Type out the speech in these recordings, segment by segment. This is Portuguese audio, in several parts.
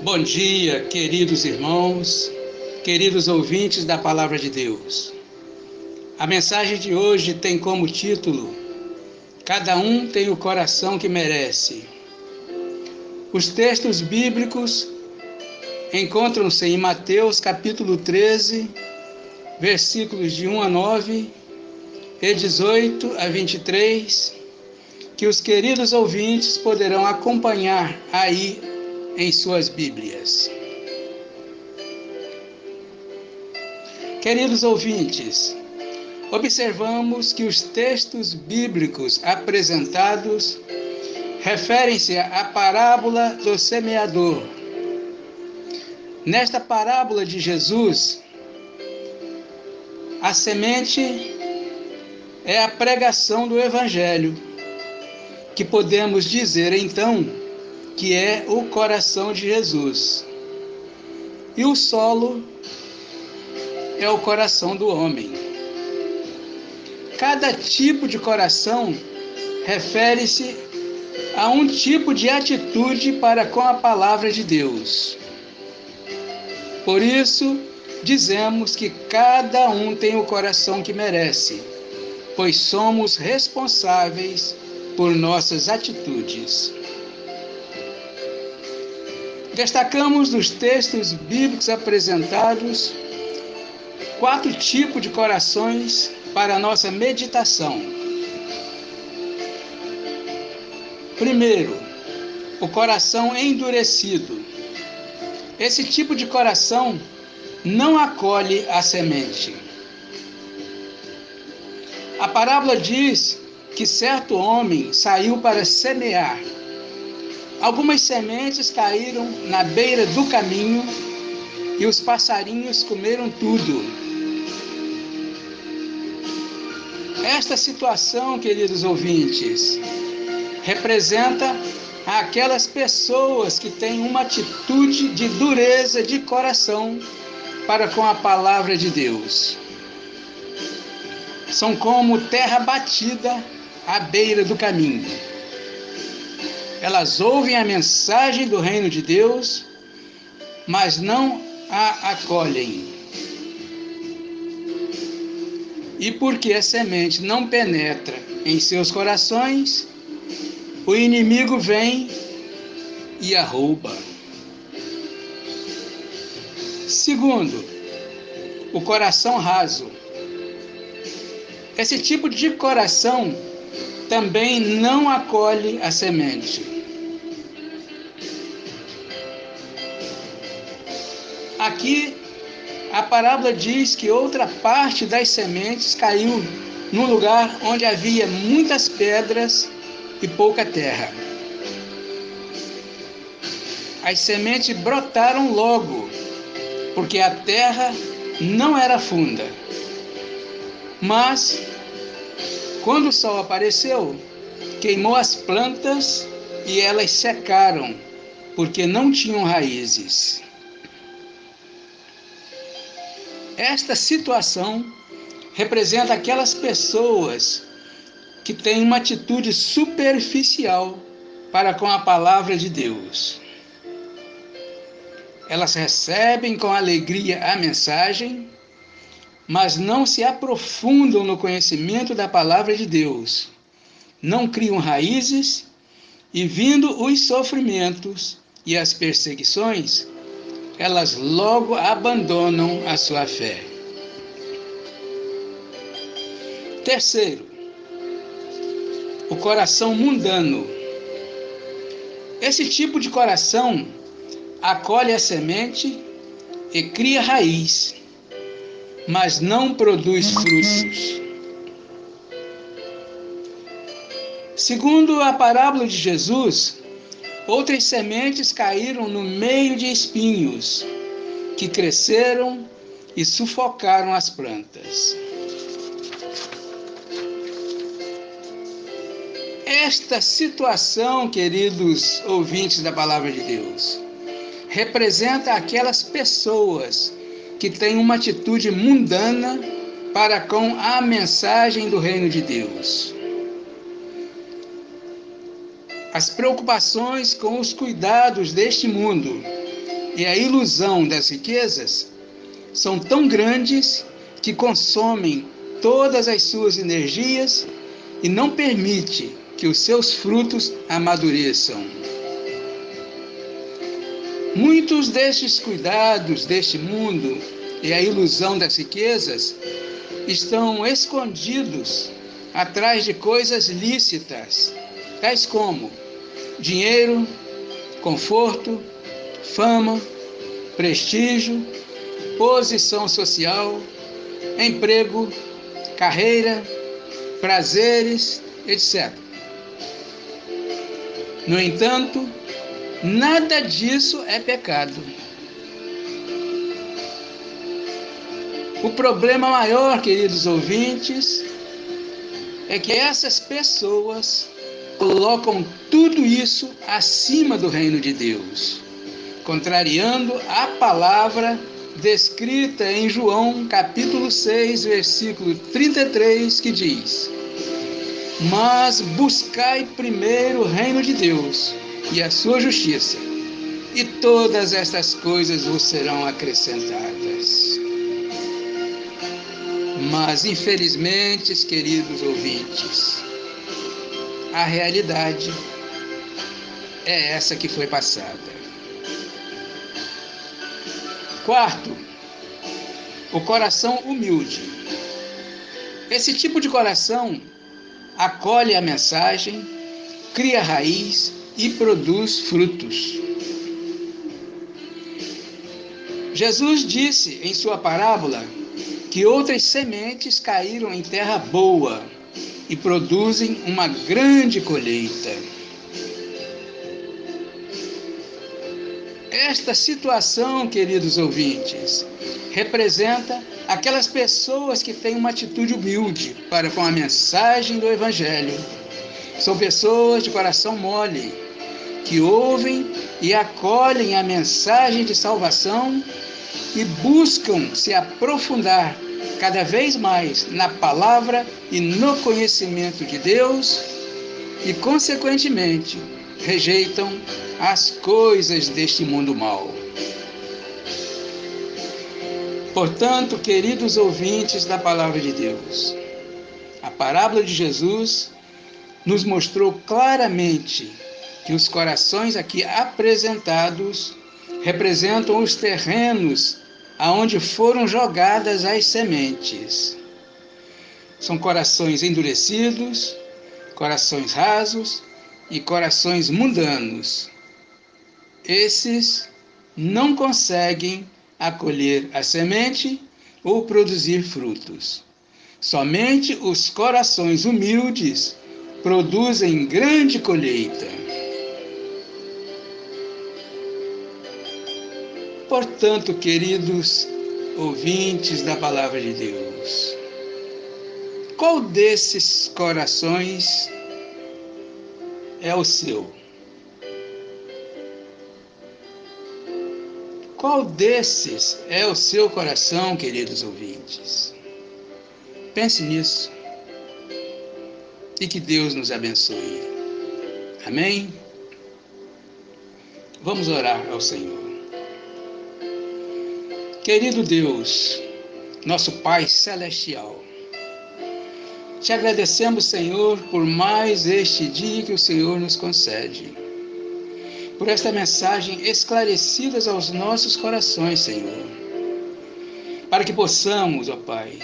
Bom dia, queridos irmãos, queridos ouvintes da Palavra de Deus. A mensagem de hoje tem como título: Cada um tem o coração que merece. Os textos bíblicos encontram-se em Mateus capítulo 13, versículos de 1 a 9 e 18 a 23, que os queridos ouvintes poderão acompanhar aí em suas Bíblias. Queridos ouvintes, observamos que os textos bíblicos apresentados referem-se à parábola do semeador. Nesta parábola de Jesus, a semente é a pregação do Evangelho, que podemos dizer então que é o coração de Jesus. E o solo é o coração do homem. Cada tipo de coração refere-se a um tipo de atitude para com a palavra de Deus. Por isso, dizemos que cada um tem o coração que merece, pois somos responsáveis por nossas atitudes. Destacamos nos textos bíblicos apresentados 4 tipos de corações para a nossa meditação. Primeiro, o coração endurecido. Esse tipo de coração não acolhe a semente. A parábola diz que certo homem saiu para semear. Algumas sementes caíram na beira do caminho e os passarinhos comeram tudo. Esta situação, queridos ouvintes, representa aquelas pessoas que têm uma atitude de dureza de coração para com a palavra de Deus. São como terra batida à beira do caminho. Elas ouvem a mensagem do reino de Deus, mas não a acolhem. E porque a semente não penetra em seus corações, o inimigo vem e a rouba. Segundo, o coração raso. Esse tipo de coração também não acolhe a semente. Aqui, a parábola diz que outra parte das sementes caiu num lugar onde havia muitas pedras e pouca terra. As sementes brotaram logo, porque a terra não era funda. Mas, quando o sol apareceu, queimou as plantas e elas secaram, porque não tinham raízes. Esta situação representa aquelas pessoas que têm uma atitude superficial para com a palavra de Deus. Elas recebem com alegria a mensagem, mas não se aprofundam no conhecimento da palavra de Deus. Não criam raízes e, vindo os sofrimentos e as perseguições, elas logo abandonam a sua fé. Terceiro, o coração mundano. Esse tipo de coração acolhe a semente e cria raiz, mas não produz frutos. Segundo a parábola de Jesus, outras sementes caíram no meio de espinhos, que cresceram e sufocaram as plantas. Esta situação, queridos ouvintes da Palavra de Deus, representa aquelas pessoas que têm uma atitude mundana para com a mensagem do reino de Deus. As preocupações com os cuidados deste mundo e a ilusão das riquezas são tão grandes que consomem todas as suas energias e não permite que os seus frutos amadureçam. Muitos destes cuidados deste mundo e a ilusão das riquezas estão escondidos atrás de coisas lícitas, tais como dinheiro, conforto, fama, prestígio, posição social, emprego, carreira, prazeres, etc. No entanto, nada disso é pecado. O problema maior, queridos ouvintes, é que essas pessoas colocam tudo isso acima do reino de Deus, contrariando a palavra descrita em João, capítulo 6, versículo 33, que diz: mas buscai primeiro o reino de Deus e a sua justiça, e todas estas coisas vos serão acrescentadas. Mas, infelizmente, queridos ouvintes, a realidade é essa que foi passada. Quarto, o coração humilde. Esse tipo de coração acolhe a mensagem, cria raiz e produz frutos. Jesus disse em sua parábola que outras sementes caíram em terra boa e produzem uma grande colheita. Esta situação, queridos ouvintes, representa aquelas pessoas que têm uma atitude humilde para com a mensagem do Evangelho. São pessoas de coração mole, que ouvem e acolhem a mensagem de salvação e buscam se aprofundar cada vez mais na palavra e no conhecimento de Deus e, consequentemente, rejeitam as coisas deste mundo mau. Portanto, queridos ouvintes da palavra de Deus, a parábola de Jesus nos mostrou claramente que os corações aqui apresentados representam os terrenos aonde foram jogadas as sementes. São corações endurecidos, corações rasos e corações mundanos. Esses não conseguem acolher a semente ou produzir frutos. Somente os corações humildes produzem grande colheita. Portanto, queridos ouvintes da palavra de Deus, qual desses corações é o seu? Qual desses é o seu coração, queridos ouvintes? Pense nisso. E que Deus nos abençoe. Amém? Vamos orar ao Senhor. Querido Deus, nosso Pai Celestial, te agradecemos, Senhor, por mais este dia que o Senhor nos concede, por esta mensagem esclarecida aos nossos corações, Senhor, para que possamos, ó Pai,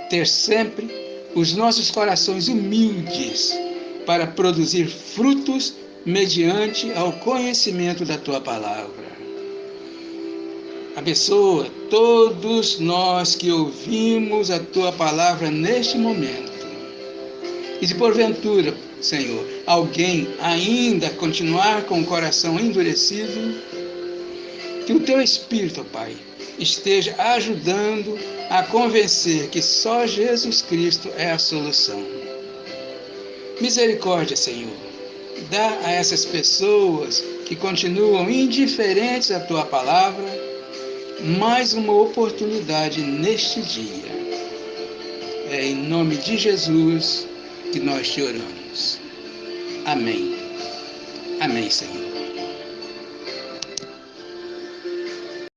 ter sempre os nossos corações humildes para produzir frutos mediante ao conhecimento da Tua palavra. Abençoa todos nós que ouvimos a Tua palavra neste momento. E se porventura, Senhor, alguém ainda continuar com o coração endurecido, que o Teu Espírito, Pai, esteja ajudando a convencer que só Jesus Cristo é a solução. Misericórdia, Senhor, dá a essas pessoas que continuam indiferentes à Tua palavra mais uma oportunidade neste dia. É em nome de Jesus que nós te oramos. Amém. Amém, Senhor.